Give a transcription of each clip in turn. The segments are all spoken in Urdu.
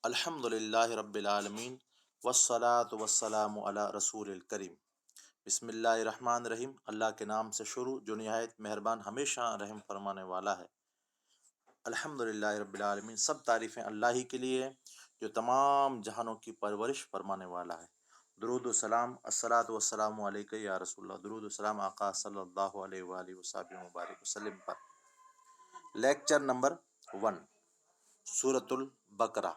الحمدللہ رب العالمین والصلاة والسلام علی رسول الکریم۔ بسم اللہ الرحمن الرحیم۔ اللہ کے نام سے شروع جو نہایت مہربان ہمیشہ رحم فرمانے والا ہے۔ الحمدللہ رب العالمین، سب تعریفیں اللہ ہی کے لیے جو تمام جہانوں کی پرورش فرمانے والا ہے۔ درود و سلام، الصلاۃ والسلام علیک یا رسول اللہ۔ درود و سلام آقا صلی اللہ علیہ وآلہ وصحبہ مبارک وسلم پر۔ لیکچر نمبر 1، سورۃ البقرہ۔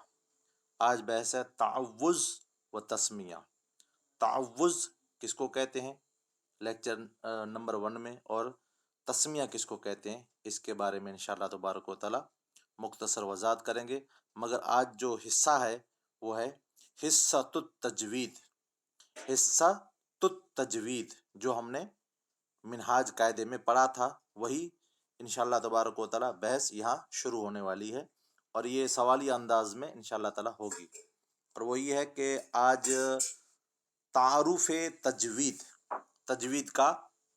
آج بحث ہے تعوذ و تسمیہ۔ تعوذ کس کو کہتے ہیں لیکچر نمبر 1 میں، اور تسمیہ کس کو کہتے ہیں اس کے بارے میں انشاءاللہ تبارک و تعالی مختصر وضاحت کریں گے۔ مگر آج جو حصہ ہے وہ ہے حصۃ التجوید۔ حصۃ التجوید جو ہم نے منہاج قاعدے میں پڑھا تھا، وہی انشاءاللہ تبارک و تعالی بحث یہاں شروع ہونے والی ہے، اور یہ سوالی انداز میں انشاءاللہ تعالی ہوگی۔ اور وہ یہ ہے کہ آج تعارف تجوید، تجوید کا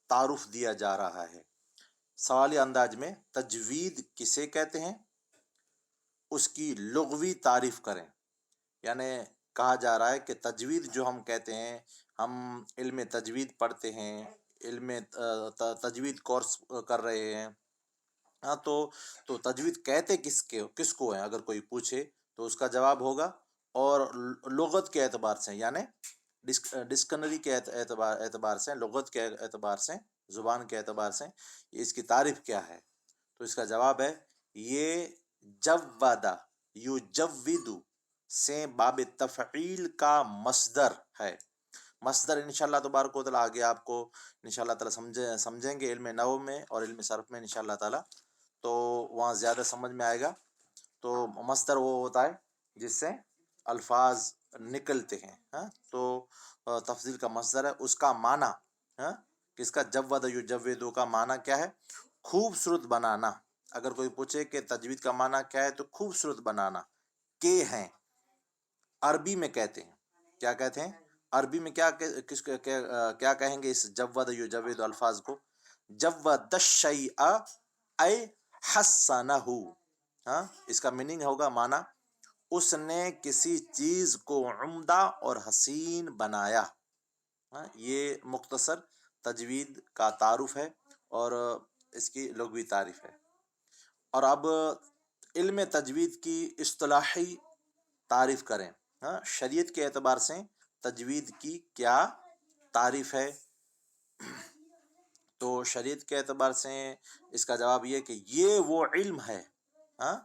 تعارف دیا جا رہا ہے۔ سوالی انداز میں تجوید کسے کہتے ہیں، اس کی لغوی تعریف کریں۔ یعنی کہا جا رہا ہے کہ تجوید جو ہم کہتے ہیں، ہم علم تجوید پڑھتے ہیں، علم تجوید کورس کر رہے ہیں، ہاں تو تجوید کہتے کس کو ہیں اگر کوئی پوچھے تو اس کا جواب ہوگا، اور لغت کے اعتبار سے یعنی ڈکشنری کے اعتبار سے، لغت کے اعتبار سے، زبان کے اعتبار سے اس کی تعریف کیا ہے، تو اس کا جواب ہے یہ جوّد یجوّد سے باب تفعیل کا مصدر ہے۔ مصدر انشاءاللہ تبارک و تعالی آگے آپ کو انشاءاللہ تعالی سمجھیں گے علم نحو میں اور علم صرف میں انشاءاللہ تعالی، تو وہاں زیادہ سمجھ میں آئے گا۔ تو مصدر وہ ہوتا ہے جس سے الفاظ نکلتے ہیں، ہاں تو تفضیل کا مصدر ہے، اس کا معنی، ہاں کس کا، جوّد یجوّد کا معنی کیا ہے، خوبصورت بنانا۔ اگر کوئی پوچھے کہ تجوید کا معنی کیا ہے تو خوبصورت بنانا کے ہیں، عربی میں کہتے ہیں، کیا کہتے ہیں عربی میں، کیا کہیں گے اس جوّد یجوّد الفاظ کو، جوّد الشیء ای حسنہ، ہاں اس کا میننگ ہوگا، معنی اس نے کسی چیز کو عمدہ اور حسین بنایا۔ ہاں یہ مختصر تجوید کا تعارف ہے اور اس کی لغوی تعریف ہے۔ اور اب علم تجوید کی اصطلاحی تعریف کریں، ہاں شریعت کے اعتبار سے تجوید کی کیا تعریف ہے، تو شریعت کے اعتبار سے اس کا جواب یہ کہ یہ وہ علم ہے، ہاں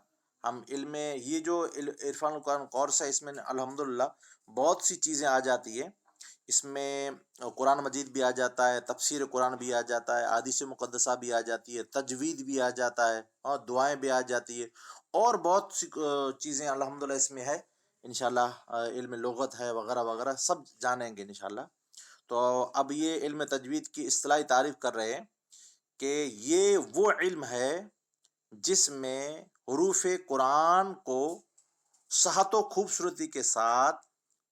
ہم علم، یہ جو عرفان القرآن کورس ہے، اس میں الحمدللہ بہت سی چیزیں آ جاتی ہیں۔ اس میں قرآن مجید بھی آ جاتا ہے، تفسیر قرآن بھی آ جاتا ہے، احادیث مقدسہ بھی آ جاتی ہے، تجوید بھی آ جاتا ہے، اور دعائیں بھی آ جاتی ہے، اور بہت سی چیزیں الحمدللہ اس میں ہے انشاءاللہ، علم لغت ہے وغیرہ وغیرہ، سب جانیں گے انشاءاللہ۔ تو اب یہ علم تجوید کی اصطلاحی تعریف کر رہے ہیں کہ یہ وہ علم ہے جس میں حروف قرآن کو صحت و خوبصورتی کے ساتھ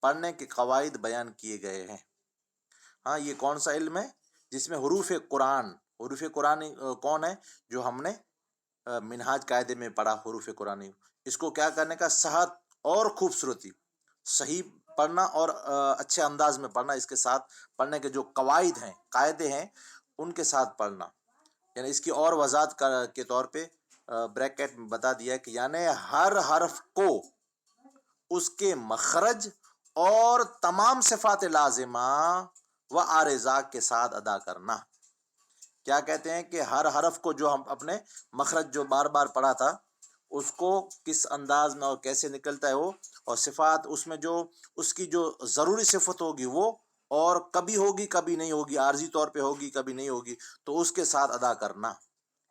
پڑھنے کے قواعد بیان کیے گئے ہیں۔ ہاں یہ کون سا علم ہے جس میں حروف قرآن کون ہے، جو ہم نے منہاج قاعدے میں پڑھا، حروف قرآنی، اس کو کیا کرنے کا، صحت اور خوبصورتی، صحیح پڑھنا اور اچھے انداز میں پڑھنا، اس کے ساتھ پڑھنے کے جو قواعد ہیں، قاعدے ہیں، ان کے ساتھ پڑھنا۔ یعنی اس کی اور وضاحت کے طور پہ بریکٹ میں بتا دیا کہ یعنی ہر حرف کو اس کے مخرج اور تمام صفات لازمہ و عارضہ کے ساتھ ادا کرنا۔ کیا کہتے ہیں کہ ہر حرف کو جو ہم اپنے مخرج جو بار بار پڑھا تھا، اس کو کس انداز میں اور کیسے نکلتا ہے وہ، اور صفات اس میں جو اس کی جو ضروری صفت ہوگی وہ، اور کبھی ہوگی کبھی نہیں ہوگی، عارضی طور پہ ہوگی کبھی نہیں ہوگی، تو اس کے ساتھ ادا کرنا۔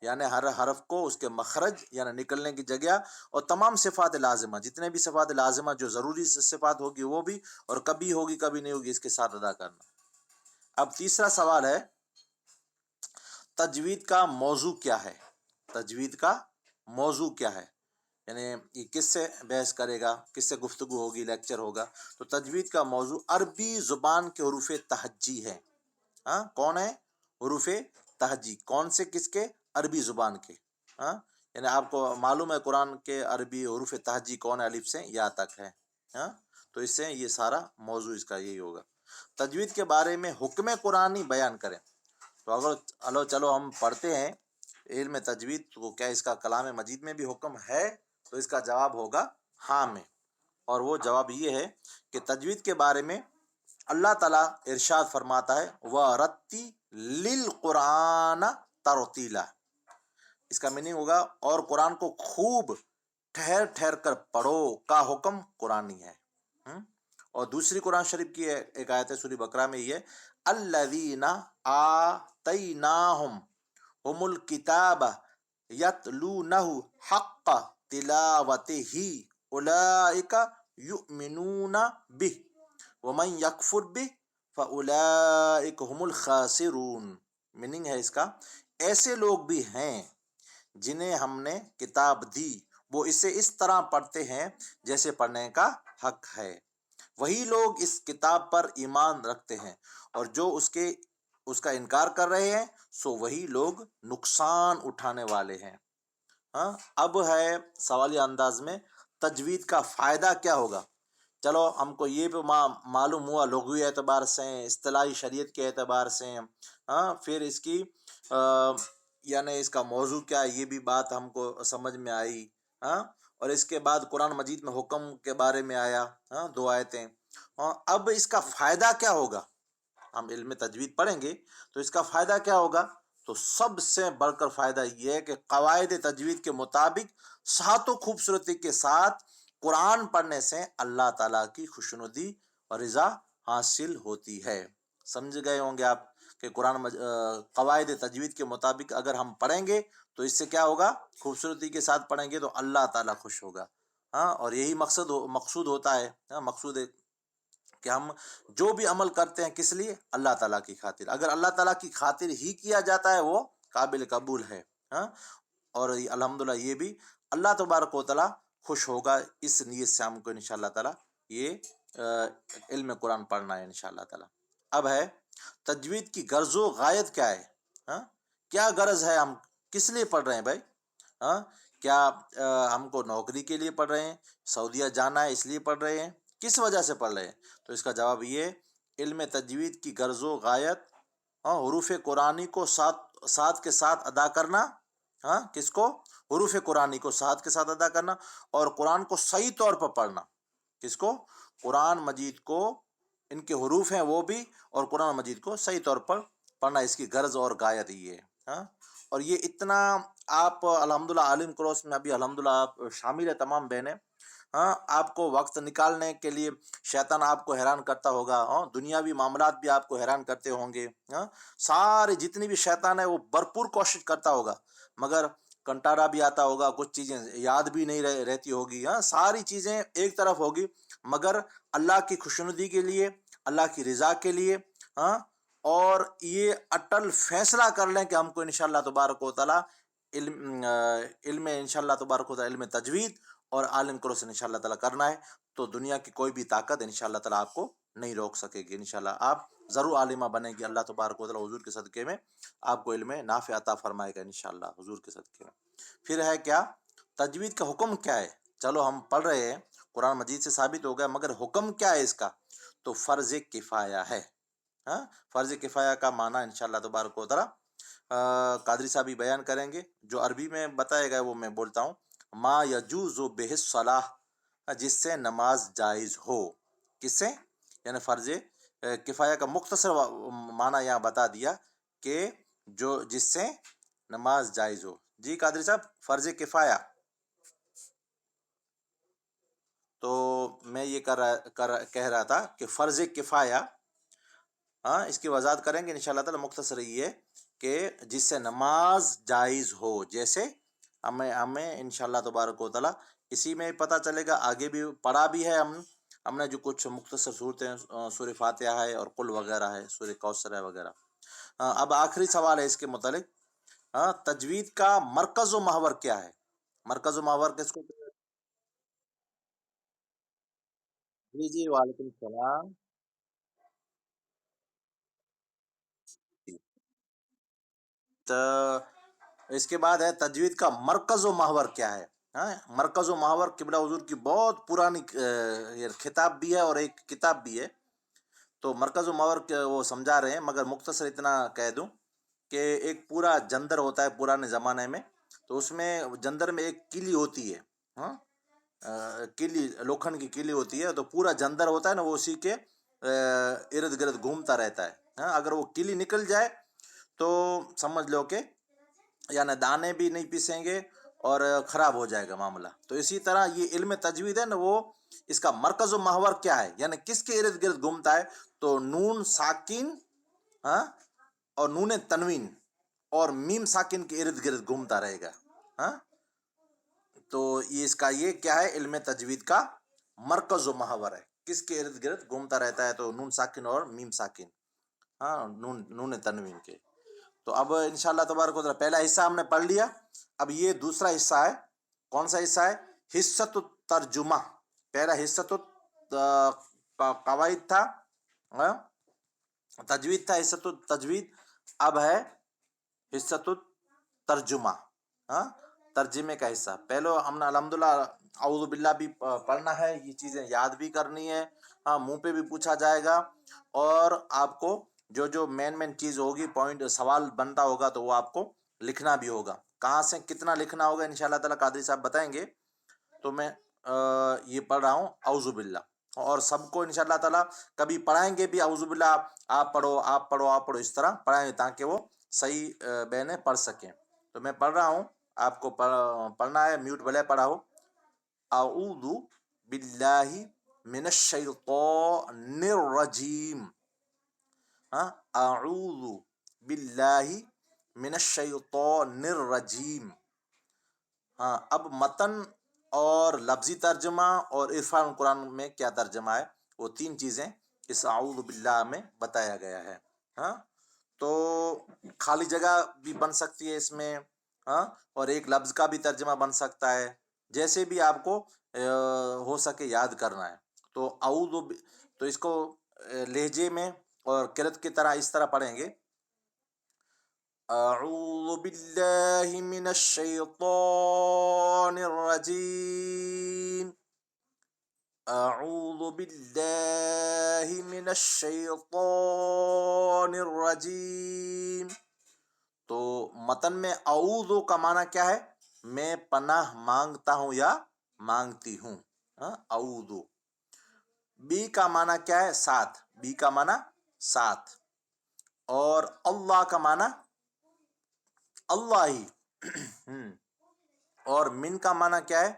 یعنی ہر حرف کو اس کے مخرج یعنی نکلنے کی جگہ اور تمام صفات لازمہ، جتنے بھی صفات لازمہ جو ضروری صفات ہوگی وہ بھی، اور کبھی ہوگی کبھی نہیں ہوگی، اس کے ساتھ ادا کرنا۔ اب تیسرا سوال ہے تجوید کا موضوع کیا ہے، تجوید کا موضوع کیا ہے، یعنی یہ کس سے بحث کرے گا، کس سے گفتگو ہوگی، لیکچر ہوگا، تو تجوید کا موضوع عربی زبان کے حروف تہجی ہے۔ ہاں کون ہے، حروف تہجی، کون سے، کس کے، عربی زبان کے، ہاں یعنی آپ کو معلوم ہے قرآن کے عربی حروف تہجی کون ہے، الف سے یا تک ہے، ہاں، تو اس سے یہ سارا موضوع اس کا یہی ہوگا۔ تجوید کے بارے میں حکم قرآنی بیان کریں۔ تو اگر چلو ہم پڑھتے ہیں علم تجوید، تو کیا اس کا کلام مجید میں بھی حکم ہے؟ تو اس کا جواب ہوگا ہاں میں، اور وہ جواب یہ ہے کہ تجوید کے بارے میں اللہ تعالیٰ ارشاد فرماتا ہے وَرَتِّلِ الْقُرْآنَ تَرْتِیلًا۔ اس کا میننگ ہوگا اور قرآن کو خوب ٹھہر ٹھہر کر پڑھو کا حکم قرآنی ہے۔ اور دوسری قرآن شریف کی ایک آیت ہے سورہ بقرہ میں، یہ الذین آتیناہم ہم الکتاب یتلونہ حق تلاوتہ اولئک یؤمنون بہ ومن یکفر بہ فاولئک هم الخاسرون۔ میننگ ہے اس کا، ایسے لوگ بھی ہیں جنہیں ہم نے کتاب دی، وہ اسے اس طرح پڑھتے ہیں جیسے پڑھنے کا حق ہے، وہی لوگ اس کتاب پر ایمان رکھتے ہیں، اور جو اس کا انکار کر رہے ہیں سو وہی لوگ نقصان اٹھانے والے ہیں۔ ہاں، اب ہے سوالیہ انداز میں تجوید کا فائدہ کیا ہوگا؟ چلو ہم کو یہ بھی معلوم ہوا لغوی اعتبار سے، اصطلاحی شریعت کے اعتبار سے، ہاں، پھر اس کی یعنی اس کا موضوع کیا ہے یہ بھی بات ہم کو سمجھ میں آئی، ہاں، اور اس کے بعد قرآن مجید میں حکم کے بارے میں آیا، ہاں، 2 آیتیں۔ اب اس کا فائدہ کیا ہوگا؟ ہم علم تجوید پڑھیں گے تو اس کا فائدہ کیا ہوگا؟ تو سب سے بڑھ کر فائدہ یہ ہے کہ قواعد تجوید کے مطابق صحت و خوبصورتی کے ساتھ قرآن پڑھنے سے اللہ تعالیٰ کی خوشنودی اور رضا حاصل ہوتی ہے۔ سمجھ گئے ہوں گے آپ کہ قواعد تجوید کے مطابق اگر ہم پڑھیں گے تو اس سے کیا ہوگا؟ خوبصورتی کے ساتھ پڑھیں گے تو اللہ تعالیٰ خوش ہوگا، ہاں، اور یہی مقصود ہوتا ہے، ہاں، مقصود ہے کہ ہم جو بھی عمل کرتے ہیں کس لیے؟ اللہ تعالیٰ کی خاطر۔ اگر اللہ تعالیٰ کی خاطر ہی کیا جاتا ہے وہ قابل قبول ہے، ہاں، اور الحمدللہ یہ بھی اللہ تبارک و تعالیٰ خوش ہوگا، اس نیت سے ہم کو انشاءاللہ تعالیٰ یہ علم قرآن پڑھنا ہے انشاءاللہ تعالیٰ۔ اب ہے تجوید کی غرض و غایت کیا ہے؟ ہاں، کیا غرض ہے، ہم کس لیے پڑھ رہے ہیں بھائی؟ ہاں، کیا ہم کو نوکری کے لیے پڑھ رہے ہیں، سعودیہ جانا ہے اس لیے پڑھ رہے ہیں، کس وجہ سے پڑھ رہے ہیں؟ تو اس کا جواب یہ، علم تجوید کی غرض و غایت، ہاں، حروف قرآنی کو ساتھ کے ساتھ ادا کرنا، ہاں، کس کو؟ حروف قرآنی کو ساتھ کے ساتھ ادا کرنا، اور قرآن کو صحیح طور پر پڑھنا، کس کو؟ قرآن مجید کو، ان کے حروف ہیں وہ بھی، اور قرآن مجید کو صحیح طور پر پڑھنا، اس کی غرض اور غایت یہ ہے، ہاں، اور یہ اتنا آپ الحمدللہ عالم کورس میں ابھی الحمدللہ آپ شامل ہے تمام بہنیں، ہاں، آپ کو وقت نکالنے کے لیے شیطان آپ کو حیران کرتا ہوگا، ہاں، دنیاوی معاملات بھی آپ کو حیران کرتے ہوں گے، ہاں، سارے جتنی بھی شیطان ہے وہ بھرپور کوشش کرتا ہوگا، مگر کنٹارا بھی آتا ہوگا، کچھ چیزیں یاد بھی نہیں رہتی ہوگی، ہاں، ساری چیزیں ایک طرف ہوگی، مگر اللہ کی خوشنودی کے لیے، اللہ کی رضا کے لیے، ہاں، اور یہ اٹل فیصلہ کر لیں کہ ہم کو انشاءاللہ تبارک و تعالی علم انشاءاللہ تبارک و تعالی علم تجوید اور عالم کورس انشاءاللہ تعالی کرنا ہے، تو دنیا کی کوئی بھی طاقت انشاءاللہ تعالی آپ کو نہیں روک سکے گی، انشاءاللہ آپ ضرور عالمہ بنے گی، اللہ تبارک و تعالی حضور کے صدقے میں آپ کو علم نافع عطا فرمائے گا انشاءاللہ حضور کے صدقے میں۔ پھر ہے کیا تجوید کا حکم کیا ہے؟ چلو ہم پڑھ رہے ہیں، قرآن مجید سے ثابت ہو گیا، مگر حکم کیا ہے اس کا؟ تو فرض کفایہ ہے، ہاں، فرض کفایہ کا معنی انشاءاللہ تبارک و تعالی قادری صاحب بیان کریں گے، جو عربی میں بتائے گا وہ میں بولتا ہوں، ما یجوز بہ الصلاۃ، جس سے نماز جائز ہو، کس سے؟ یعنی فرض کفایہ کا مختصر معنی یہاں بتا دیا کہ جس سے نماز جائز ہو۔ جی قادری صاحب، فرض کفایہ، تو میں یہ کہہ رہا تھا کہ فرض کفایہ، ہاں، اس کی وضاحت کریں گے انشاءاللہ تعالی، مختصر یہ کہ جس سے نماز جائز ہو، جیسے ہمیں انشاءاللہ تبارک و تعالی اسی میں پتہ چلے گا، آگے بھی پڑھا بھی ہے ہم نے جو کچھ مختصر صورتیں، سورہ فاتحہ ہے اور قل وغیرہ ہے، سورہ کوثر ہے وغیرہ۔ اب آخری سوال ہے اس کے متعلق، تجوید کا مرکز و محور کیا ہے؟ مرکز و محور کس کو؟ جی جی، وعلیکم السلام۔ اس کے بعد ہے تجوید کا مرکز و محور کیا ہے. ہاں، مرکز و محور قبلہ حضور کی بہت پرانی یہ خطاب بھی ہے اور ایک کتاب بھی ہے. تو مرکز و محور وہ سمجھا رہے ہیں، مگر مختصر اتنا کہہ دوں کہ ایک پورا جندر ہوتا ہے پرانے زمانے میں، تو اس میں جندر میں ایک کلی ہوتی ہے. ہاں، کلی لوکھن کی کلی ہوتی ہے، تو پورا جندر ہوتا ہے نا، وہ اسی کے ارد گرد گھومتا رہتا ہے. ہاں، اگر وہ کلی نکل جائے تو سمجھ لو کہ یعنی دانے بھی نہیں پیسیں گے اور خراب ہو جائے گا معاملہ. تو اسی طرح یہ علم تجوید ہے نا، وہ اس کا مرکز و محور کیا ہے، یعنی کس کے ارد گرد گھومتا ہے. تو نون ساکن، ہاں، اور نون تنوین اور میم ساکن کے ارد گرد گھومتا رہے گا. ہاں، تو یہ اس کا یہ کیا ہے، علم تجوید کا مرکز و محور ہے، کس کے ارد گرد گھومتا رہتا ہے. تو نون ساکن اور میم ساکن، ہاں، نون تنوین کے. تو اب انشاءاللہ تبارک و تعالیٰ پہلا حصہ ہم نے پڑھ لیا. اب یہ دوسرا حصہ ہے. کون سا حصہ ہے؟ حصۃ الترجمہ. پہلا حصۃ قواعد تھا، ہاں، تجوید تھا، حصۃ التجوید. اب ہے حصۃ الترجمہ، ہاں، ترجمے کا حصہ. پہلے ہم نے الحمدللہ اعوذ باللہ بھی پڑھنا ہے، یہ چیزیں یاد بھی کرنی ہے. ہاں، منہ پہ بھی پوچھا جائے گا، اور آپ کو جو مین چیز ہوگی، پوائنٹ سوال بنتا ہوگا، تو وہ آپ کو لکھنا بھی ہوگا. کہاں سے کتنا لکھنا ہوگا انشاءاللہ تعالیٰ قادری صاحب بتائیں گے. تو میں یہ پڑھ رہا ہوں اعوذ باللہ، اور سب کو انشاءاللہ تعالیٰ کبھی پڑھائیں گے بھی اعوذ باللہ، آپ پڑھو آپ پڑھو آپ پڑھو، اس طرح پڑھائیں گے تاکہ وہ صحیح بہنیں پڑھ سکیں. تو میں پڑھ رہا ہوں، آپ کو پڑھنا ہے، میوٹ بھلے پڑھا ہو. اعوذ باللہ من الشیطان الرجیم. ہاں، اعوذ باللہ من الشیطان الرجیم. ہاں، اب متن اور لفظی ترجمہ اور عرفان قرآن میں کیا ترجمہ ہے، وہ تین چیزیں اس اعوذ باللہ میں بتایا گیا ہے. ہاں، تو خالی جگہ بھی بن سکتی ہے اس میں، ہاں، اور ایک لفظ کا بھی ترجمہ بن سکتا ہے، جیسے بھی آپ کو ہو سکے یاد کرنا ہے. تو تو اس کو لہجے میں اور قرأت کی طرح اس طرح پڑھیں گے. اعوذ باللہ من الشیطان الرجیم. اعوذ باللہ من الشیطان الرجیم. تو متن میں اعوذ کا معنی کیا ہے؟ میں پناہ مانگتا ہوں یا مانگتی ہوں. اعوذ. بی کا معنی کیا ہے؟ ساتھ. بی کا معنی ساتھ. اور اللہ کا معنی اللہ ہی. اور من کا معنی کیا ہے؟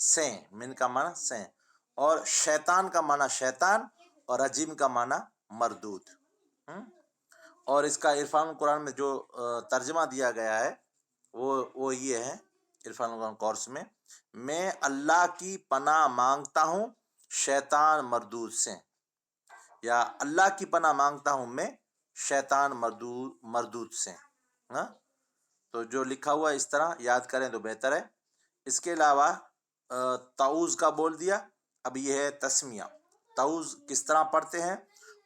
سے. من کا معنی سے. اور شیطان کا معنی شیطان، اور رجیم کا معنی مردود. اور اس کا عرفان قرآن میں جو ترجمہ دیا گیا ہے وہ یہ ہے عرفان قرآن کورس میں اللہ کی پناہ مانگتا ہوں شیطان مردود سے، یا اللہ کی پناہ مانگتا ہوں میں شیطان مردود سے. ہاں، تو جو لکھا ہوا اس طرح یاد کریں تو بہتر ہے. اس کے علاوہ تعوذ کا بول دیا. اب یہ ہے تسمیہ. تعوذ کس طرح پڑھتے ہیں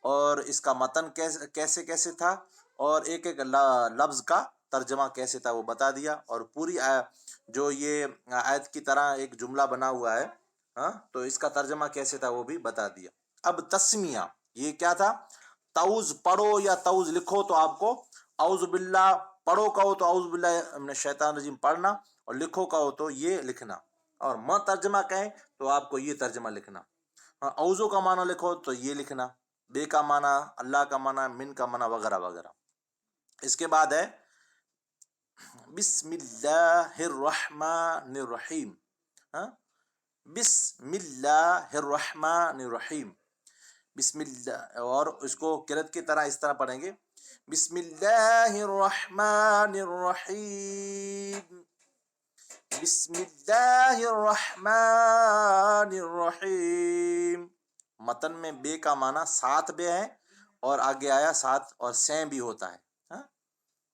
اور اس کا متن کیسے تھا، اور ایک ایک لفظ کا ترجمہ کیسے تھا وہ بتا دیا. اور پوری جو یہ آیت کی طرح ایک جملہ بنا ہوا ہے، ہاں، تو اس کا ترجمہ کیسے تھا وہ بھی بتا دیا. اب تسمیہ یہ کیا تھا؟ تعوذ پڑھو یا تعوذ لکھو تو آپ کو اعوذ باللہ پڑھو کہو تو اعوذ باللہ من الشیطان الرجیم پڑھنا، اور لکھو کہو تو یہ لکھنا، اور ترجمہ کہیں تو آپ کو یہ ترجمہ لکھنا. اعوذ کا معنی لکھو تو یہ لکھنا، بے کا معنی اللہ کا معنی، من کا معنی وغیرہ وغیرہ. اس کے بعد ہے بسم اللہ الرحمن الرحیم. بسم اللہ الرحمن الرحیم. بسم اللہ، اور اس کو قرأت کی طرح اس طرح پڑھیں گے. بسم اللہ الرحمن الرحیم. بسم اللہ الرحمن الرحیم. متن میں بے کا معنی ساتھ بے ہے، اور آگے آیا ساتھ اور سین بھی ہوتا ہے،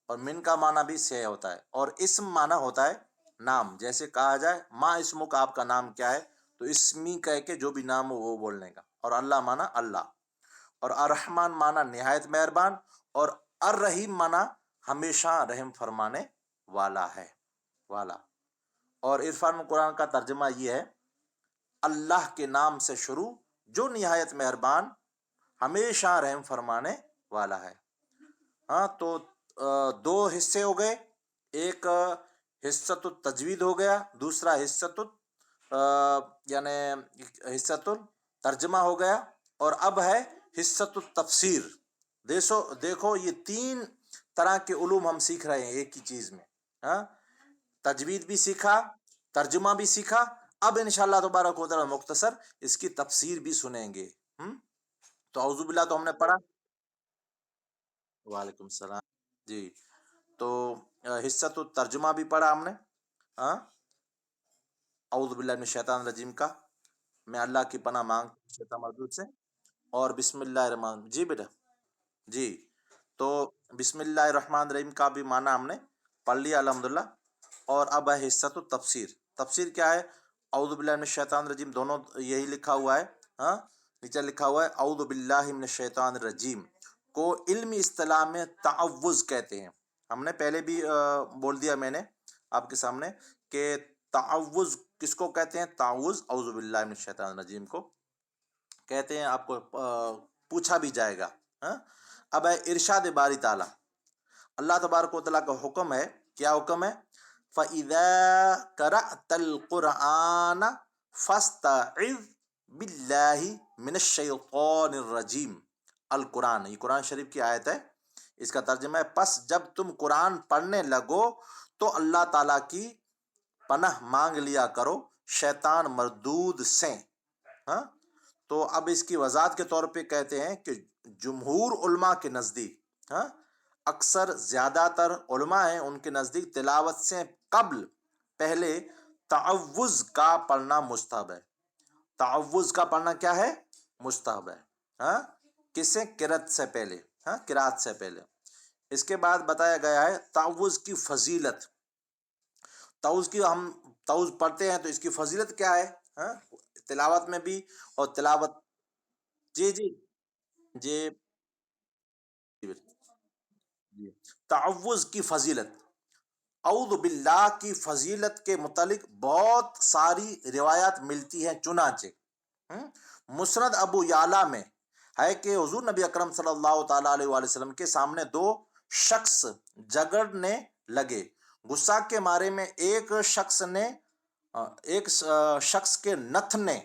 اور من کا معنی بھی سے ہوتا ہے. اور اسم معنی ہوتا ہے نام. جیسے کہا جائے ما اسمک، آپ کا نام کیا ہے، تو اسمی کہہ کے جو بھی نام ہو وہ بولنے کا. اور اللہ معنی اللہ. اور الرحمن معنی نہایت مہربان، اور الرحیم معنی ہمیشہ رحم فرمانے والا ہے، والا۔ اور عرفان قرآن کا ترجمہ یہ ہے، اللہ کے نام سے شروع جو نہایت مہربان ہمیشہ رحم فرمانے والا ہے۔ ہاں تو دو حصے ہو گئے، ایک حصۃ التجوید ہو گیا، دوسرا یعنی حصۃ الترجمہ ہو گیا، اور اب ہے حصۃ التفسیر۔ دیکھو یہ تین طرح کے علوم ہم سیکھ رہے ہیں ایک ہی چیز میں۔ ہاں، تجوید بھی سیکھا، ترجمہ بھی سیکھا، اب انشاءاللہ تبارک و تعالی مختصر اس کی تفسیر بھی سنیں گے۔ تو اعوذ باللہ تو ہم نے پڑھا۔ وعلیکم السلام۔ جی، تو حصۃ الترجمہ بھی پڑھا ہم نے، ہاں، اعوذ باللہ من الشیطان الرجیم کا، میں اللہ کی پناہ مانگ شیطان مردود سے، اور بسم اللہ الرحمن، جی بیٹا، جی، تو بسم اللہ الرحمن الرحیم کا بھی معنی ہم نے پڑھ لیا الحمدللہ۔ اور اب ہے حصۃ التفسیر۔ تفسیر کیا ہے؟ اعوذ باللہ من الشیطان الرجیم، دونوں یہی لکھا ہوا ہے، ہاں، نیچے لکھا ہوا ہے اعوذ باللہ من الشیطان الرجیم کو علمی اصطلاح میں تعوذ کہتے ہیں۔ ہم نے پہلے بھی بول دیا میں نے آپ کے سامنے کہ تعوذ کس کو کہتے ہیں؟ تعوذ اعوذ باللہ من الشیطان الرجیم کو کہتے ہیں، آپ کو پوچھا بھی جائے گا۔ اب ہے ارشاد باری تعالیٰ، اللہ تبارک و تعالیٰ کا حکم ہے، کیا حکم ہے؟ فَإِذَا قَرَأْتَ الْقُرْآنَ فَاسْتَعِذْ بِاللَّهِ مِنَ الشَّيْطَانِ الرَّجِيمِ۔ القرآن، یہ قرآن شریف کی آیت ہے، اس کا ترجمہ ہے پس جب تم قرآن پڑھنے لگو تو اللہ تعالیٰ کی پناہ مانگ لیا کرو شیطان مردود سے۔ ہاں، تو اب اس کی وضاحت کے طور پہ کہتے ہیں کہ جمہور علماء کے نزدیک، ہاں، اکثر زیادہ تر علماء ہیں ان کے نزدیک تلاوت سے قبل پہلے تعوذ کا پڑھنا مستحب ہے۔ تعوذ کا پڑھنا کیا ہے؟ مستحب ہے، ہاں، کس سے؟ قرأت سے پہلے، ہاں، قرأت سے پہلے۔ اس کے بعد بتایا گیا ہے تعوذ کی فضیلت۔ ہم تعوذ پڑھتے ہیں تو اس کی فضیلت کیا ہے؟ ہاں، تلاوت میں بھی، اور تلاوت، جی جی جی جی، تعوذ کی فضیلت، اعوذ باللہ کی فضیلت کے متعلق بہت ساری روایات ملتی ہیں، چنانچہ مسند ابو یعلا میں ہے کہ حضور نبی اکرم صلی اللہ تعالیٰ علیہ وآلہ وسلم کے سامنے دو شخص جھگڑنے لگے۔ غصہ کے مارے میں ایک شخص کے نتنے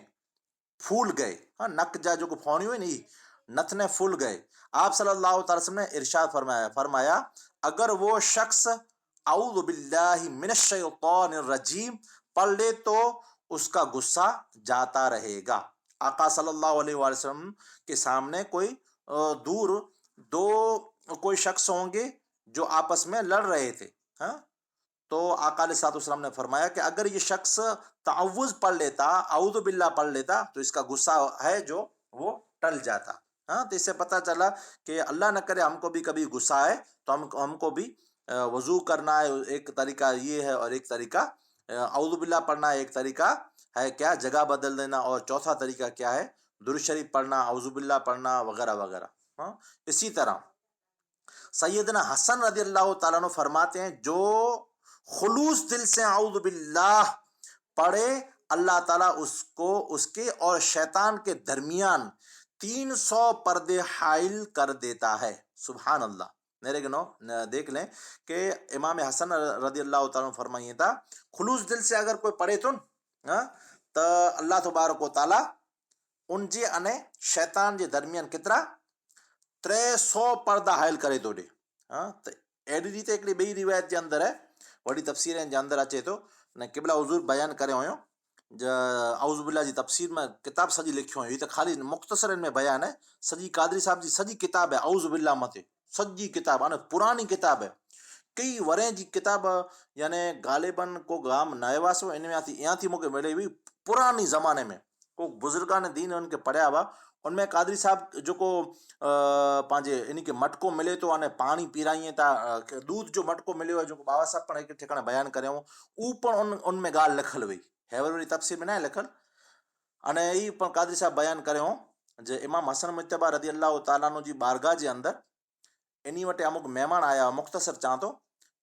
پھول گئے، ہاں، نک جا جو کو پھونی ہوئی نہیں، نتنے پھول گئے۔ آپ صلی اللہ تعالی وسلم نے ارشاد فرمایا اگر وہ شخص اعوذ باللہ من الشیطان الرجیم پڑھ لے تو اس کا غصہ جاتا رہے گا۔ آقا صلی اللہ علیہ وآلہ وسلم کے سامنے کوئی شخص ہوں گے جو آپس میں لڑ رہے تھے، ہاں، تو آقا علیہ الصلوۃ والسلام نے فرمایا کہ اگر یہ شخص تعوذ پڑھ لیتا، اعوذ باللہ پڑھ لیتا، تو اس کا غصہ ہے جو وہ ٹل جاتا۔ ہاں، تو اس سے پتہ چلا کہ اللہ نہ کرے ہم کو بھی کبھی غصہ ہے تو ہم کو بھی وضو کرنا ہے، ایک طریقہ یہ ہے، اور ایک طریقہ اعوذ باللہ پڑھنا ہے، ایک طریقہ ہے کیا؟ جگہ بدل دینا، اور چوتھا طریقہ کیا ہے؟ درود شریف پڑھنا، اعوذ باللہ پڑھنا، وغیرہ وغیرہ۔ ہاں، اسی طرح سیدنا حسن رضی اللہ تعالیٰ عنہ فرماتے ہیں جو خلوص دل سے اعوذ باللہ پڑھے اللہ تعالیٰ اس کے اور شیطان کے درمیان 300 پردے حائل کر دیتا ہے۔ سبحان اللہ۔ میرے گنو دیکھ لیں کہ امام حسن رضی اللہ تعالیٰ عنہ فرمائیے تھا خلوص دل سے اگر کوئی پڑھے تو اللہ تبارک و تعالیٰ ان جی انے شیطان جے درمیان کترا 300 پردہ حائل کرے تو ڈے۔ ہاں، تو اہڑی ریت ایکڑی بئی روایت جے اندر ہے، وڑی تفسیریں جے اندر اچے تو نے قبلہ حضور بیان کرے ہوئے اعوذ باللہ جی تفسیر میں کتاب سجی لکھیوں ہوئی، تو خالی مختصر ان میں بیان ہے، سجی قادری صاحب جی سجی کتاب ہے اعوذ باللہ متے، سجی کتاب ہے، پرانی کتاب ہے، کئی وریں جی کتاب، یعنی غالباً کو گام نائواس ان میں یہاں تھی موقع ملے ہوئی پرانی زمانے میں کو بزرگان دین ان کے پڑھیا ہوا، ان میں قادری صاحب جو کو پانچے ان کے مٹکو ملے تو انہیں پانی پیرائیں تا دودھ جو مٹکو ملے ہوئے جو بابا صاحب پڑھ کے ٹھکانا بیان کرے ہوں اوپر ان میں گال لکھل ہوئی ہے، وری تفسیر میں نہ لکھل انہیں ای پر قادری صاحب بیان کرے ہوں جو امام حسن مجتبی رضی اللہ تعالیٰ عنہ جی بارگاہ جے اندر انہی وٹے امک مہمان آیا، مختصر چاہ تو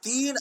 3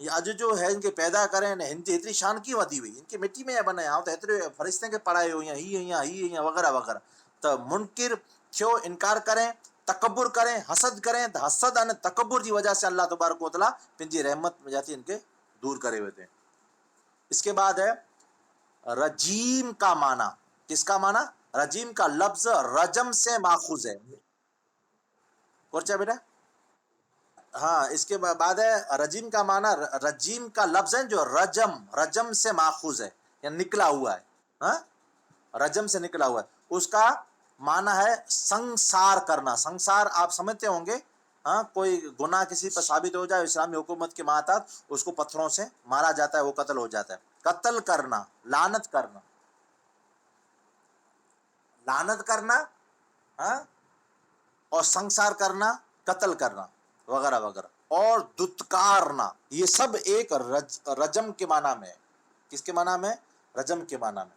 یہ اج جو ہے ان کے پیدا کریں ان کی اتنی شان کی ودی ہوئی ان کی مٹی میں بنے آؤں تو اتنے فرشتے کے پڑھائے ہوئی ہی وغیرہ وغیرہ تو منکر کیوں انکار کریں تکبر کریں حسد کریں تو حسد ان تکبر کی وجہ سے اللہ تبارک و تعالیٰ پنجی رحمت میں جاتی ان کے دور کرے ہوئے تھے. اس کے بعد ہے رجیم کا معنی. کس کا معنی؟ رجیم کا لفظ رجم سے ماخوذ ہے. کورچا بیٹا ہاں اس کے بعد ہے رجیم کا معنی. رجیم کا لفظ ہے جو رجم سے ماخوذ ہے یا نکلا ہوا ہے. ہاں رجم سے نکلا ہوا ہے. اس کا معنی ہے سنسار کرنا. سنسار آپ سمجھتے ہوں گے. ہاں کوئی گناہ کسی پر ثابت ہو جائے اسلامی حکومت کے ماتحت اس کو پتھروں سے مارا جاتا ہے وہ قتل ہو جاتا ہے. قتل کرنا لعنت کرنا ہاں اور سنسار کرنا قتل کرنا وغیرہ وغیرہ اور دتکارنا یہ سب ایک رجم کے معنی میں ہے. کس کے معنی میں؟ رجم کے معنی میں.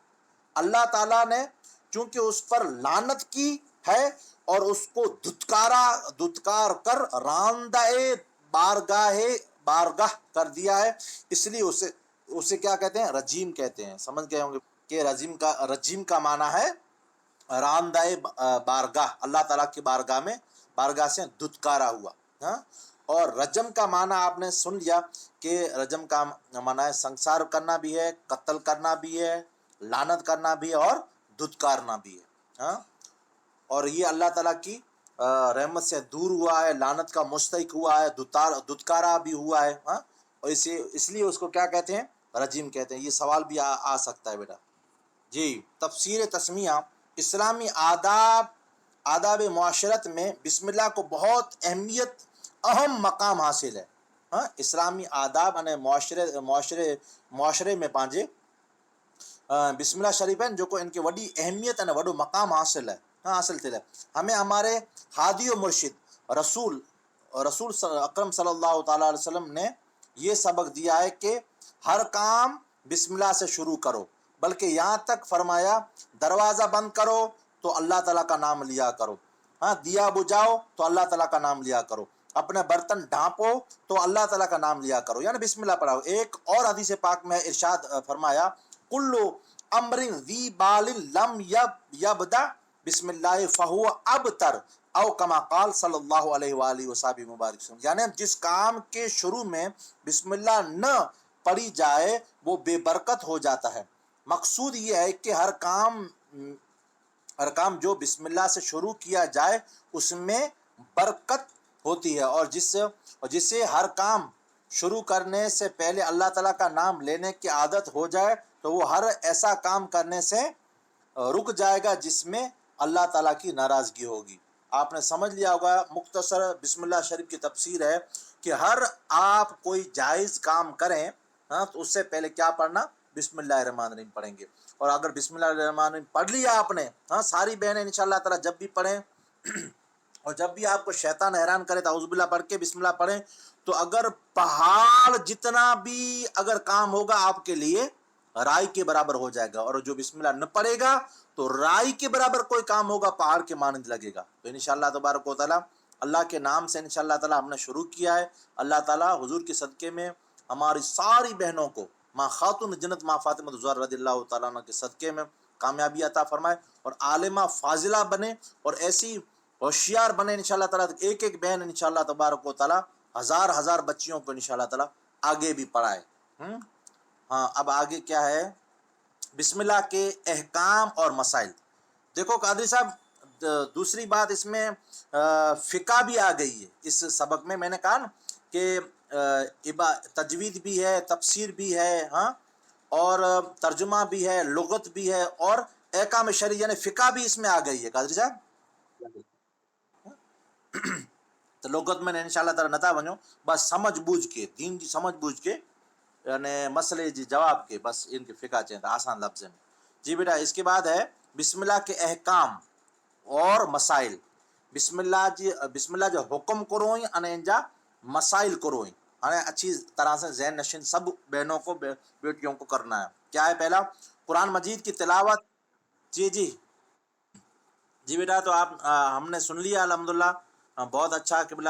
اللہ تعالیٰ نے چونکہ اس پر لعنت کی ہے اور اس کو دتکار کر راندہ بارگاہ کر دیا ہے اس لیے اسے کیا کہتے ہیں؟ رجیم کہتے ہیں. سمجھ گئے ہوں گے کہ رجیم کا معنی ہے راندہ بارگاہ. اللہ تعالیٰ کی بارگاہ سے دتکارا ہوا. ہاں اور رجم کا معنی آپ نے سن لیا کہ رجم کا معنی ہے سنسار کرنا بھی ہے قتل کرنا بھی ہے لعنت کرنا بھی ہے اور دتکارنا بھی ہے. ہاں اور یہ اللہ تعالیٰ کی رحمت سے دور ہوا ہے لعنت کا مستحق ہوا ہے دتکارا بھی ہوا ہے. ہاں اور اس لیے اس کو کیا کہتے ہیں؟ رجیم کہتے ہیں. یہ سوال بھی آ سکتا ہے بیٹا. جی تفسیر تسمیہ. اسلامی آداب معاشرت میں بسم اللہ کو بہت اہم مقام حاصل ہے. ہاں اسلامی آداب یعنی معاشرے میں پانچے بسم اللہ شریف ہے جو کو ان کی وڈی اہمیت ہے وڈو مقام حاصل ہے. ہاں حاصل تھے. ہمیں ہمارے ہادی و مرشد رسول اکرم صلی اللہ تعالیٰ علیہ وسلم نے یہ سبق دیا ہے کہ ہر کام بسم اللہ سے شروع کرو بلکہ یہاں تک فرمایا دروازہ بند کرو تو اللہ تعالیٰ کا نام لیا کرو. ہاں دیا بجھاؤ تو اللہ تعالیٰ کا نام لیا کرو. اپنے برتن ڈھانپو تو اللہ تعالیٰ کا نام لیا کرو یعنی بسم اللہ پڑھاؤ. ایک اور حدیث پاک میں ارشاد فرمایا کلو امر ذی بال لم یبدأ بسم اللہ فہو ابتر او کما قال صلی اللہ علیہ وآلہ وسلم مبارک وسلم. یعنی جس کام کے شروع میں بسم اللہ نہ پڑھی جائے وہ بے برکت ہو جاتا ہے. مقصود یہ ہے کہ ہر کام جو بسم اللہ سے شروع کیا جائے اس میں برکت ہوتی ہے اور جسے ہر کام شروع کرنے سے پہلے اللہ تعالیٰ کا نام لینے کی عادت ہو جائے تو وہ ہر ایسا کام کرنے سے رک جائے گا جس میں اللہ تعالیٰ کی ناراضگی ہوگی. آپ نے سمجھ لیا ہوگا مختصر بسم اللہ شریف کی تفسیر ہے کہ ہر آپ کوئی جائز کام کریں ہاں تو اس سے پہلے کیا پڑھنا؟ بسم اللہ الرحمن الرحیم پڑھیں گے. اور اگر بسم اللہ الرحمن الرحیم پڑھ لیا آپ نے ہاں ساری بہنیں انشاءاللہ تعالیٰ جب بھی پڑھیں اور جب بھی آپ کو شیطان حیران کرے تو اعوذ باللہ پڑھ کے بسم اللہ پڑھیں تو اگر پہاڑ جتنا بھی اگر کام ہوگا آپ کے لیے رائی کے برابر ہو جائے گا. اور جو بسم اللہ نہ پڑھے گا تو رائی کے برابر کوئی کام ہوگا پہاڑ کے مانند لگے گا. تو انشاءاللہ تبارک و تعالیٰ اللہ کے نام سے انشاءاللہ تعالیٰ ہم نے شروع کیا ہے. اللہ تعالیٰ حضور کے صدقے میں ہماری ساری بہنوں کو ماں خاتون جنت ماں فاطمہ الزہرا رضی اللہ تعالیٰ عنہ کے صدقے میں کامیابی عطا فرمائے اور عالمہ فاضلہ بنے اور ایسی ہوشیار بنے انشاءاللہ تعالیٰ. ایک ایک بہن انشاءاللہ تبارک و تعالیٰ ہزار بچیوں کو انشاءاللہ تعالیٰ آگے بھی پڑھائے. ہاں اب آگے کیا ہے؟ بسم اللہ کے احکام اور مسائل. دیکھو قادری صاحب دوسری بات اس میں فقہ بھی آ گئی ہے اس سبق میں. میں نے کہا نا کہ تجوید بھی ہے تفسیر بھی ہے ہاں اور ترجمہ بھی ہے لغت بھی ہے اور احکام شرعی یعنی فقہ بھی اس میں آ گئی ہے قادری صاحب. تو لغت میں انشاءاللہ تعالیٰ نتا ونو بس سمجھ بوجھ کے دین کی سمجھ بوجھ کے یعنی مسئلے جی جواب کے بس ان کے فقہ چاہتے آسان لفظ میں. جی بیٹا اس کے بعد ہے بسم اللہ کے احکام اور مسائل. بسم اللہ جو حکم کروئیں ان جا مسائل کروئیں اچھی طرح سے ذہن نشین سب بہنوں کو بیٹیوں کو کرنا ہے. کیا ہے؟ پہلا قرآن مجید کی تلاوت. جی بیٹا تو آپ ہم نے سن لیا الحمدللہ بہت اچھا. قبلہ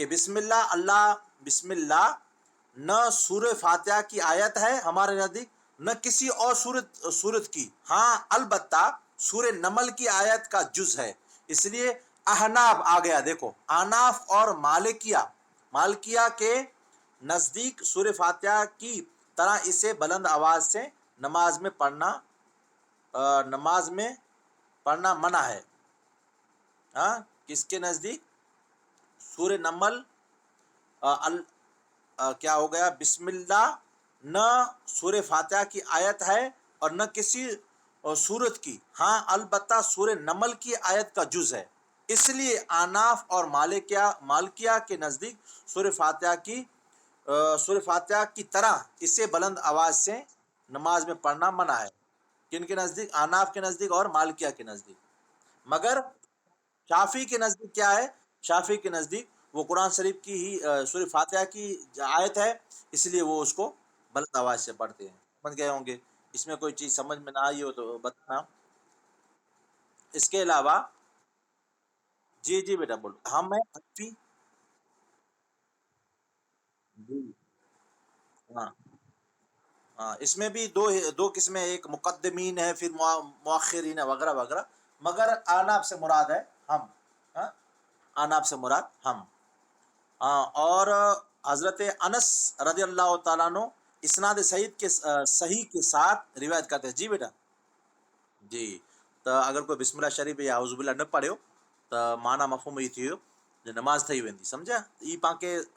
کہ بسم اللہ، اللہ بسم اللہ نہ سورہ فاتحہ کی آیت ہے ہمارے نزدیک، نہ کسی اور سورت کی، ہاں البتہ سورہ نمل کی آیت کا جز ہے۔ اس لیے احناف آ گیا، دیکھو احناف اور مالکیہ کے نزدیک سورہ فاتحہ کی طرح اسے بلند آواز سے نماز میں پڑھنا منع ہے۔ ہاں، کس کے نزدیک؟ سورہ نمل کیا ہو گیا، بسم اللہ نہ سورہ فاتحہ کی آیت ہے اور نہ کسی سورت کی، ہاں البتہ سورہ نمل کی آیت کا جز ہے۔ اس لیے احناف اور مالکیہ کے نزدیک سورہ فاتحہ کی طرح اسے بلند آواز سے نماز میں پڑھنا منع ہے۔ کن کے نزدیک؟ احناف کے نزدیک اور مالکیہ کے نزدیک۔ مگر شافعی کے نزدیک کیا ہے؟ شافعی کے نزدیک وہ قرآن شریف کی ہی سورہ فاتحہ کی آیت ہے، اس لیے وہ اس کو بلند آواز سے پڑھتے ہیں۔ سمجھ گئے ہوں گے؟ اس میں کوئی چیز سمجھ میں نہ آئی ہو تو بتانا۔ اس کے علاوہ جی جی بیٹا بولو، ہم ہیں حنفی۔ جی ہاں ہاں، اس میں بھی دو قسمیں، ایک مقدمین ہے، پھر مؤخرین ہے، وغیرہ وغیرہ، مگر آناب سے مراد ہے ہم۔ ہاں، آناب سے مراد ہم۔ اور حضرت انس رضی اللہ تعالیٰ عنہ اسناد صحیح کے ساتھ روایت کرتے ہیں۔ جی بیٹا جی، تو اگر کوئی بسم اللہ شریف یا اعوذ باللہ نہ پڑھے ہو تو معنی مفہوم یہ تھی جو نماز تھی ویندی، سمجھا؟ یہ پانکے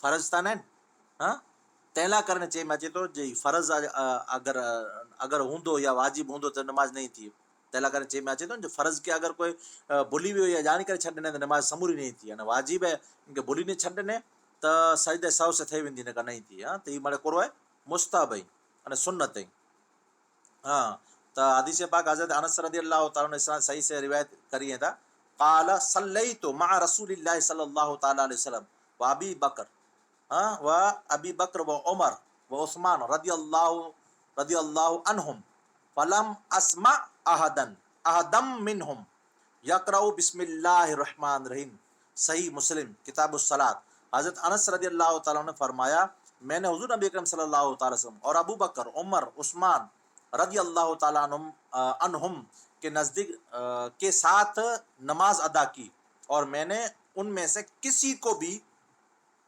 فرض تا نہ، ہاں تیلا کرنے چاہیے میں تو جی فرض اگر ہوندو یا واجب ہوندو تو نماز نہیں تھی، تیلا کرنے چاہیے میں تو جو فرض کے اگر کوئی بھلی ہوئی یا جانی کرے چھڈنے تو نماز سموری نہیں تھی، یعنی واجب ہے کہ بھلی نہیں چھڈنے تو سجدے سو سے تھی ویندی نہ نہیں تھی۔ ہاں، تو یہ مڑے کرو ہے مستحب ہے اور سنت ہے۔ ہاں، تو حدیث پاک حضرت انس رضی اللہ تعالیٰ نے صحیح سے روایت کری ہے تھا، قال صلیت مع رسول اللہ صلی اللہ تعالیٰ علیہ وسلم و ابی بکر، ہاں، و ابی بکر و عمر و عثمان رضی اللہ عنہم فلم اسمع احدم منہم یقرأ بسم اللہ الرحمن الرحیم۔ صحیح مسلم کتاب الصلاۃ۔ حضرت انس رضی اللہ تعالیٰ نے فرمایا میں نے حضور نبی اکرم صلی اللہ تعالیٰ وسلم اور ابو بکر، عمر، عثمان رضی اللہ تعالیٰ عنہم کے نزدیک کے ساتھ نماز ادا کی، اور میں نے ان میں سے کسی کو بھی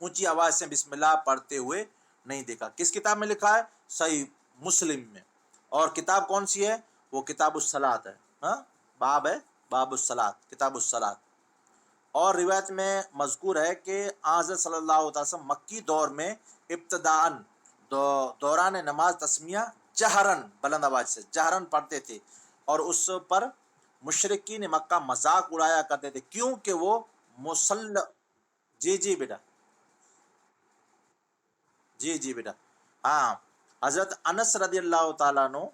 اونچی آواز سے بسم اللہ پڑھتے ہوئے نہیں دیکھا۔ کس کتاب میں لکھا ہے؟ صحیح مسلم میں۔ اور کتاب کون سی ہے؟ وہ کتاب الصلاۃ ہے۔ ہاں، باب ہے، باب الصلاۃ، کتاب الصلاۃ۔ اور روایت میں مذکور ہے کہ حضرت صلی اللہ علیہ وسلم مکی دور میں ابتداءً دوران نماز تسمیہ جہرن، بلند آواز سے جہرن پڑھتے تھے، اور اس پر مشرکین مکہ مذاق اڑایا کرتے تھے، کیونکہ وہ جی جی بیٹا جی بیٹا ہاں، حضرت انس رضی اللہ تعالیٰ عنہ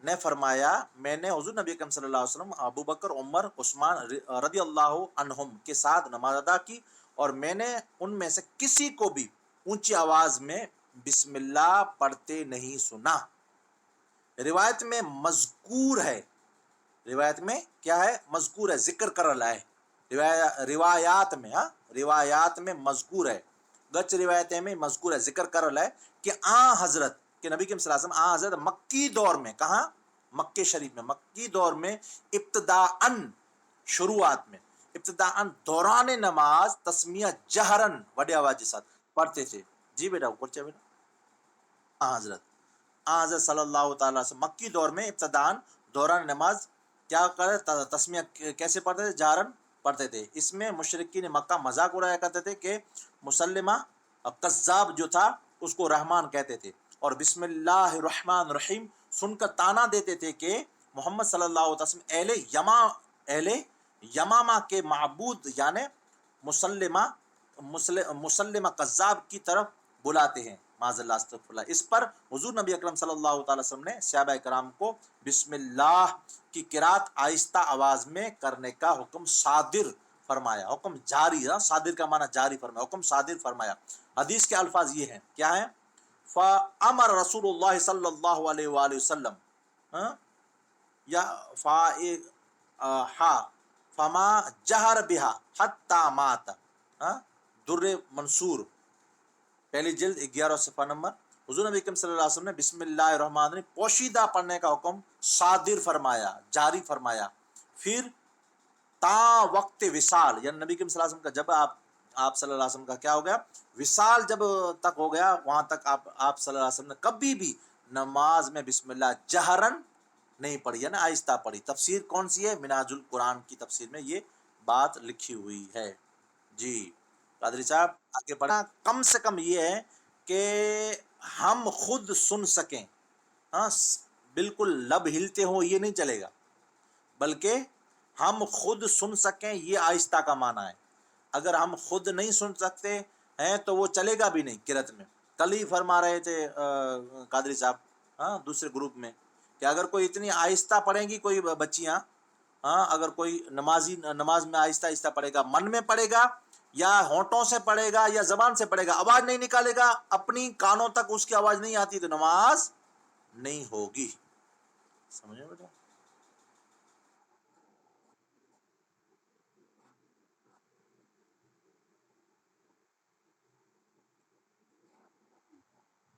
نے فرمایا میں نے حضور نبی اکرم صلی اللہ علیہ وسلم، ابو بکر، عمر، عثمان رضی اللہ عنہم کے ساتھ نماز ادا کی، اور میں نے ان میں سے کسی کو بھی اونچی آواز میں بسم اللہ پڑھتے نہیں سنا۔ روایت میں مذکور ہے، روایت میں کیا ہے؟ مذکور ہے، ذکر کر رہا ہے روایات میں، ہاں روایات میں مذکور ہے، گچ روایتیں میں مذکور ہے، ذکر کر رہا ہے کہ حضرت کہ نبی کے صلی اللہ علیہ وسلم حضرت مکی دور میں، کہاں؟ مکہ شریف میں، مکی دور میں ابتداءً، شروعات میں ابتداءً دوران نماز تسمیہ جہرن، وڈی آواز کے ساتھ پڑھتے تھے۔ جی بیٹا اوپر چاہے بیٹا حضرت صلی اللہ تعالیٰ وسلم مکی دور میں ابتداءً دوران نماز کیا کرے؟ تسمیہ کیسے پڑھتے تھے؟ جہرن پڑھتے تھے۔ اس میں مشرکین مکہ مذاق اڑایا کرتے تھے کہ مسلمہ کذاب جو تھا اس کو رحمان کہتے تھے، اور بسم اللہ الرحمن الرحیم سن کر تانا دیتے تھے کہ محمد صلی اللہ علیہ وسلم اہل یمامہ کے معبود یعنی مسلمہ کذاب کی طرف بلاتے ہیں، معاذ اللہ استغفر اللہ۔ اس پر حضور نبی اکرم صلی اللہ تعالی وسلم نے صحابہ کرام کو بسم اللہ کی قرات آہستہ آواز میں کرنے کا حکم صادر فرمایا، حکم جاری، صادر کا معنی جاری فرمایا، حکم صادر فرمایا۔ حدیث کے الفاظ یہ ہیں، کیا ہیں؟ فَأَمَرَ رسول اللہ صلی اللہ علیہ وآلہ وسلم، یا فما جہر بہا حتی مات، در منصور پہلی جلد 11 صفحہ نمبر۔ حضور نبی کریم صلی اللہ علیہ وسلم نے بسم اللہ الرحمن الرحیم پوشیدہ پڑھنے کا حکم صادر فرمایا، جاری فرمایا۔ پھر تا وقت وصال، یعنی نبی کریم صلی اللہ علیہ وسلم کا جب آپ صلی اللہ علیہ وسلم کا کیا ہو گیا، وصال جب تک ہو گیا، وہاں تک آپ صلی اللہ علیہ وسلم نے کبھی بھی نماز میں بسم اللہ جہرن نہیں پڑھی، یعنی آہستہ پڑھی۔ تفسیر کون سی ہے؟ منہاج القرآن کی تفسیر میں یہ بات لکھی ہوئی ہے۔ جی قادری صاحب آگے بڑھنا، کم سے کم یہ ہے کہ ہم خود سن سکیں، بالکل لب ہلتے ہوں یہ نہیں چلے گا، بلکہ ہم خود سن سکیں، یہ آہستہ کا معنی ہے۔ اگر ہم خود نہیں سن سکتے ہیں تو وہ چلے گا بھی نہیں قرأت میں۔ کل ہی فرما رہے تھے قادری صاحب دوسرے گروپ میں کہ اگر کوئی اتنی آہستہ پڑھیں گی کوئی بچیاں، اگر کوئی نماز میں آہستہ آہستہ پڑھے گا، من میں پڑھے گا یا ہونٹوں سے پڑھے گا یا زبان سے پڑھے گا، آواز نہیں نکالے گا، اپنی کانوں تک اس کی آواز نہیں آتی، تو نماز نہیں ہوگی۔ سمجھے بیٹا؟